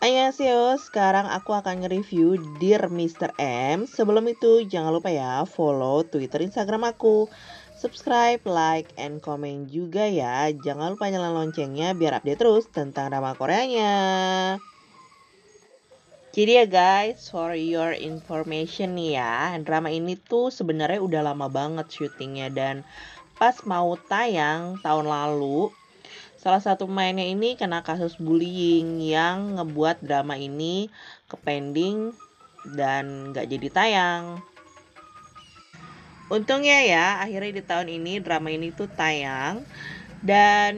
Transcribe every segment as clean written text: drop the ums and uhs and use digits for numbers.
Annyeonghaseyo, sekarang aku akan nge-review Dear Mr. M. Sebelum itu, jangan lupa ya follow Twitter, Instagram aku. Subscribe, like, and comment juga ya. Jangan lupa nyalain loncengnya biar update terus tentang drama Koreanya. Jadi ya guys, for your information nih ya, drama ini tuh sebenarnya udah lama banget syutingnya dan pas mau tayang tahun lalu, salah satu pemainnya ini kena kasus bullying yang ngebuat drama ini ke pending dan gak jadi tayang. Untungnya ya, akhirnya di tahun ini drama ini tuh tayang. Dan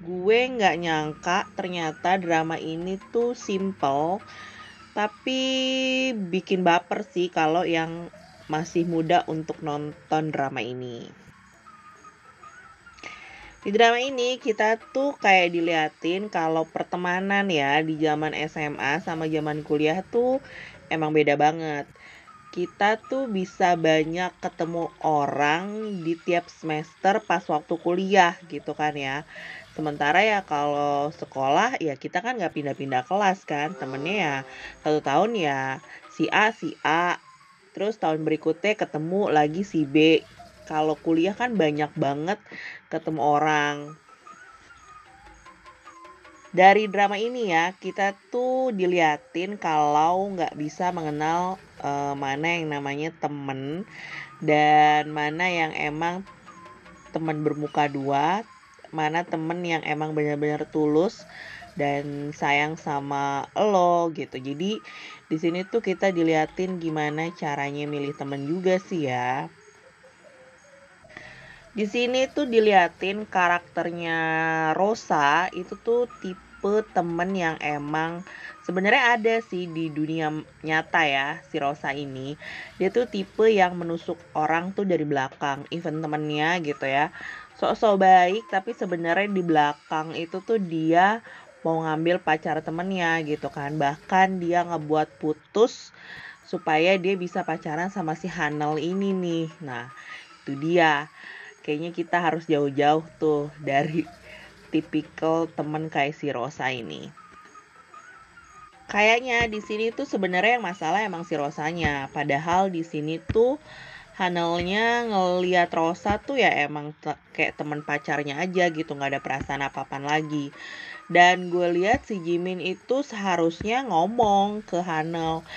gue gak nyangka ternyata drama ini tuh simple, tapi bikin baper sih kalau yang masih muda untuk nonton drama ini. Di drama ini kita tuh kayak diliatin kalau pertemanan ya di zaman SMA sama zaman kuliah tuh emang beda banget. Kita tuh bisa banyak ketemu orang di tiap semester pas waktu kuliah gitu kan ya. Sementara ya kalau sekolah ya kita kan gak pindah-pindah kelas kan. Temennya ya 1 tahun ya si A. Terus tahun berikutnya ketemu lagi si B. Kalau kuliah kan banyak banget ketemu orang. Dari drama ini ya, kita tuh diliatin kalau nggak bisa mengenal mana yang namanya temen dan mana yang emang teman bermuka dua, mana temen yang emang benar-benar tulus dan sayang sama lo gitu. Jadi di sini tuh kita diliatin gimana caranya milih temen juga sih ya. Di sini tuh diliatin karakternya Rosa itu tuh tipe temen yang emang sebenarnya ada sih di dunia nyata ya si Rosa ini. Dia tuh tipe yang menusuk orang tuh dari belakang, even temennya gitu ya. Sok-sok baik tapi sebenarnya di belakang itu tuh dia mau ngambil pacar temennya gitu kan. Bahkan dia ngebuat putus supaya dia bisa pacaran sama si Hanel ini nih. Nah, itu dia. Kayaknya kita harus jauh-jauh tuh dari tipikal temen kayak si Rosa ini. Kayaknya di sini tuh sebenarnya yang masalah emang si Rosanya. Padahal di sini tuh Hanelnya ngeliat Rosa tuh ya emang kayak teman pacarnya aja gitu, nggak ada perasaan apa-apaan lagi. Dan gue lihat si Jimin itu seharusnya ngomong ke Hanel,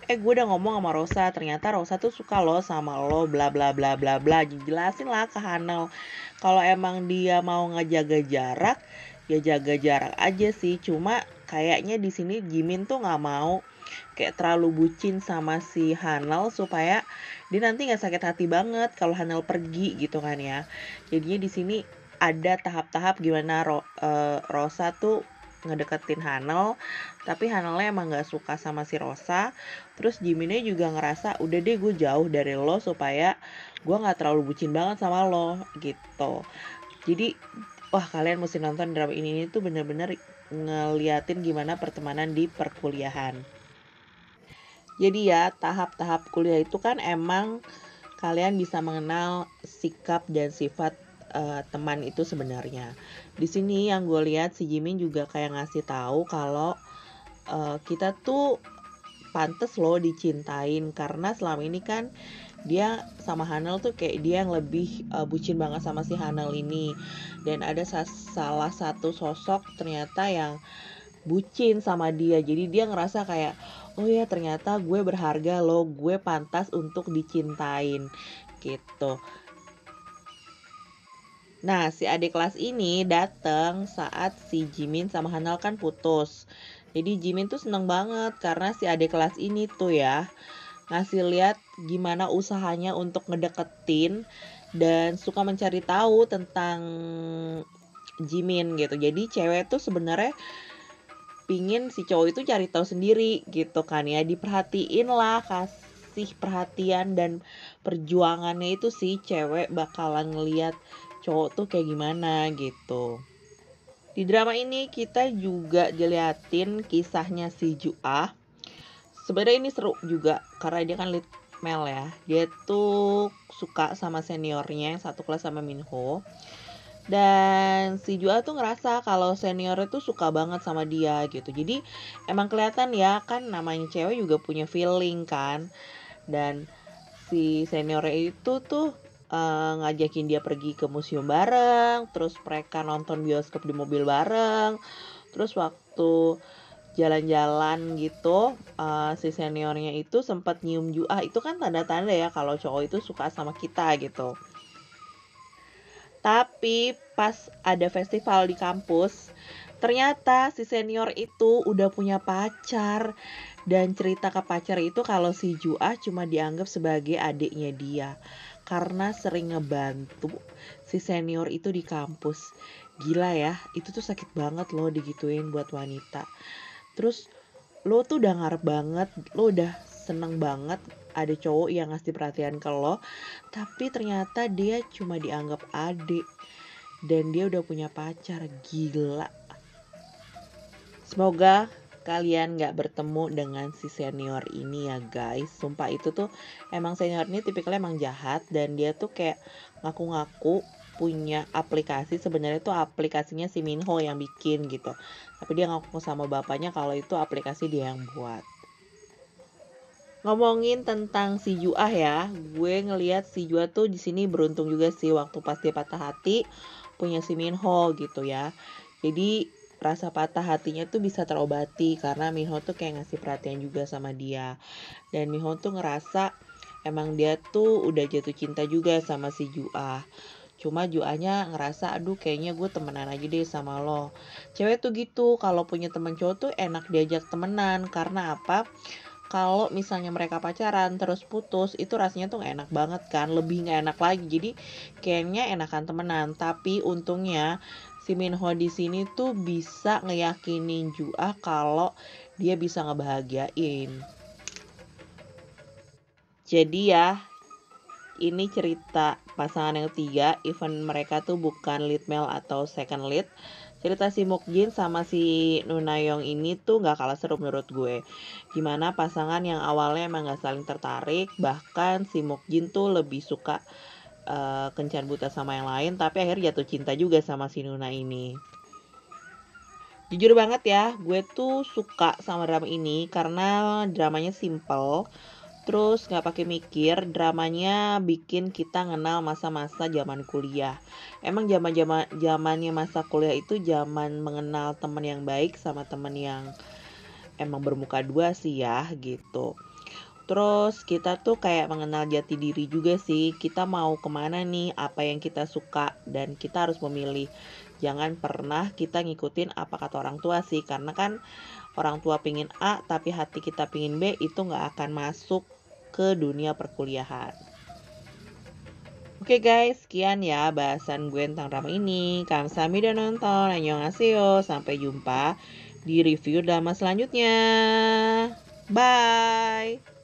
gue udah ngomong sama Rosa, ternyata Rosa tuh suka lo sama lo, bla bla bla bla bla. Jelasin lah ke Hanel. Kalau emang dia mau ngejaga jarak, ya jaga jarak aja sih. Cuma kayaknya di sini Jimin tuh nggak mau kayak terlalu bucin sama si Hanel supaya dia nanti nggak sakit hati banget kalau Hanel pergi gitu kan ya. Jadinya di sini ada tahap-tahap gimana Rosa tuh ngedeketin Hanel, tapi Hanelnya emang nggak suka sama si Rosa. Terus Jiminnya juga ngerasa udah deh gue jauh dari lo supaya gue nggak terlalu bucin banget sama lo gitu. Jadi wah, kalian mesti nonton drama ini tuh bener-bener ngeliatin gimana pertemanan di perkuliahan. Jadi ya tahap-tahap kuliah itu kan emang kalian bisa mengenal sikap dan sifat teman itu sebenarnya. Di sini yang gue lihat si Jimin juga kayak ngasih tahu kalau kita tuh pantes loh dicintain karena selama ini kan dia sama Hanel tuh kayak dia yang lebih bucin banget sama si Hanel ini. Dan ada salah satu sosok ternyata yang bucin sama dia. Jadi dia ngerasa kayak, oh ya ternyata gue berharga loh, gue pantas untuk dicintain gitu. Nah, si adik kelas ini datang saat si Jimin sama Hanel kan putus. Jadi Jimin tuh seneng banget karena si adik kelas ini tuh ya ngasih lihat gimana usahanya untuk ngedeketin dan suka mencari tahu tentang Jimin gitu. Jadi cewek tuh sebenarnya pingin si cowok itu cari tahu sendiri gitu kan ya, diperhatiin lah, kasih perhatian dan perjuangannya itu si cewek bakalan ngeliat cowok tuh kayak gimana gitu. Di drama ini kita juga diliatin kisahnya si Juah. Sebenarnya ini seru juga karena dia kan lead male ya. Dia tuh suka sama seniornya yang satu kelas sama Minho. Dan si Jua tuh ngerasa kalau seniornya tuh suka banget sama dia gitu. Jadi emang kelihatan ya, kan namanya cewek juga punya feeling kan. Dan si seniornya itu tuh ngajakin dia pergi ke museum bareng, terus mereka nonton bioskop di mobil bareng. Terus waktu jalan-jalan gitu, si seniornya itu sempat nyium Jua. Itu kan tanda-tanda ya kalau cowok itu suka sama kita gitu. Tapi pas ada festival di kampus, ternyata si senior itu udah punya pacar. Dan cerita ke pacar itu kalau si Jua cuma dianggap sebagai adiknya dia karena sering ngebantu si senior itu di kampus. Gila ya, itu tuh sakit banget loh digituin buat wanita. Terus lo tuh udah ngarep banget, lo udah seneng banget ada cowok yang ngasih perhatian ke lo, tapi ternyata dia cuma dianggap adik dan dia udah punya pacar. Gila. Semoga kalian gak bertemu dengan si senior ini ya guys. Sumpah itu tuh emang senior ini tipikalnya emang jahat. Dan dia tuh kayak ngaku-ngaku punya aplikasi. Sebenarnya tuh aplikasinya si Minho yang bikin gitu. Tapi dia ngaku sama bapaknya kalau itu aplikasi dia yang buat. Ngomongin tentang si Jua ya, gue ngelihat si Jua tuh di sini beruntung juga sih waktu pas dia patah hati punya si Minho gitu ya. Jadi rasa patah hatinya tuh bisa terobati karena Minho tuh kayak ngasih perhatian juga sama dia. Dan Minho tuh ngerasa emang dia tuh udah jatuh cinta juga sama si Jua. Cuma Juanya ngerasa aduh kayaknya gue temenan aja deh sama lo. Cewek tuh gitu, kalau punya temen cowok tuh enak diajak temenan. Karena apa? Kalau misalnya mereka pacaran terus putus itu rasanya tuh gak enak banget kan, lebih gak enak lagi. Jadi kayaknya enakan temenan. Tapi untungnya si Minho di sini tuh bisa ngeyakinin Jua kalau dia bisa ngebahagiain. Jadi ya, ini cerita pasangan yang ketiga, even mereka tuh bukan lead male atau second lead. Cerita si Mukjin sama si Nunayong ini tuh gak kalah seru menurut gue. Gimana pasangan yang awalnya emang gak saling tertarik, bahkan si Mukjin tuh lebih suka kencan buta sama yang lain, tapi akhirnya jatuh cinta juga sama si Nuna ini. Jujur banget ya, gue tuh suka sama drama ini karena dramanya simple. Terus gak pakai mikir, dramanya bikin kita kenal masa-masa zaman kuliah. Emang zamannya masa kuliah itu zaman mengenal teman yang baik sama teman yang emang bermuka dua sih ya gitu. Terus kita tuh kayak mengenal jati diri juga sih. Kita mau kemana nih, apa yang kita suka, dan kita harus memilih. Jangan pernah kita ngikutin apa kata orang tua sih. Karena kan orang tua pingin A tapi hati kita pingin B, itu gak akan masuk ke dunia perkuliahan. Oke guys, sekian ya bahasan gue tentang drama ini. Kamsahamnida udah nonton. Annyeonghaseyo. Sampai jumpa di review drama selanjutnya. Bye.